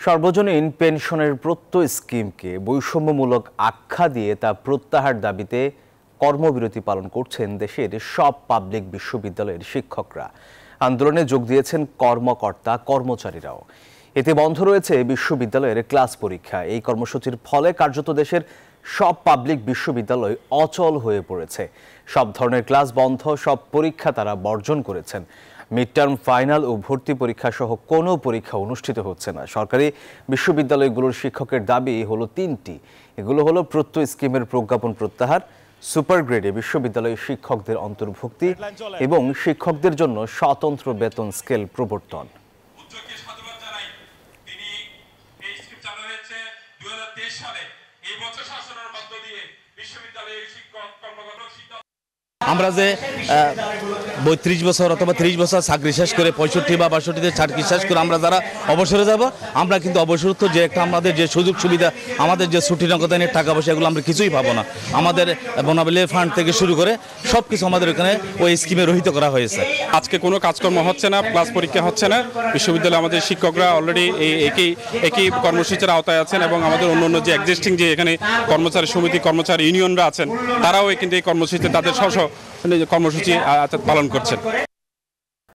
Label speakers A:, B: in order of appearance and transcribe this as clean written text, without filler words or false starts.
A: সর্বজনীন পেনশনের প্রত্যয় স্কিমকে বৈষম্যমূলক আখ্যা দিয়ে তা প্রত্যাহার দাবিতে কর্মবিরতি পালন করছেন দেশের সব পাবলিক বিশ্ববিদ্যালয়ের শিক্ষকরা। আন্দোলনে যোগ দিয়েছেন কর্মকর্তা কর্মচারীরাও। এতে বন্ধ রয়েছে বিশ্ববিদ্যালয়ের ক্লাস পরীক্ষা। এই কর্মসূচির ফলে কার্যত দেশের সব পাবলিক বিশ্ববিদ্যালয় অচল হয়ে পড়েছে। সব ধরনের ক্লাস বন্ধ, সব পরীক্ষা তারা বর্জন করেছেন। মিড টার্ম, ফাইনাল ও ভর্তি পরীক্ষা সহ কোনো পরীক্ষা অনুষ্ঠিত হচ্ছে না। সরকারি বিশ্ববিদ্যালয়গুলোর শিক্ষকের দাবি হলো তিনটি। এগুলো হলো প্রত্যয় স্কিমের প্রজ্ঞাপন প্রত্যাহার, সুপার গ্রেডে বিশ্ববিদ্যালয়ের শিক্ষকদের অন্তর্ভুক্তি এবং শিক্ষকদের জন্য স্বতন্ত্র বেতন স্কেল প্রবর্তন।
B: আমরা যে ৩২ বছর অথবা ৩০ বছর চাকরি শেষ করে 65 বা 62তে চাকরি শেষ করে আমরা যারা অবসরে যাব, আমরা কিন্তু অবসরত্ব যে একটা আমাদের যে সুযোগ সুবিধা, আমাদের যে ছুটি নগদানের টাকা পয়সা, এগুলো আমরা কিছুই পাবো না। আমাদের বনাবলী ফান্ড থেকে শুরু করে সব কিছু আমাদের ওখানে ওই স্কিমে রহিত করা হয়েছে।
C: আজকে কোনো কাজকর্ম হচ্ছে না, ক্লাস পরীক্ষা হচ্ছে না। বিশ্ববিদ্যালয়ে আমাদের শিক্ষকরা অলরেডি একই কর্মসূচির আওতায় আছেন এবং আমাদের অন্য যে এক্সিস্টিং যে এখানে কর্মচারী সমিতি, কর্মচারী ইউনিয়নরা আছেন, তারাও কিন্তু এই কর্মসূচিতে তাদের স্ব কর্মসূচি পালন করছেন।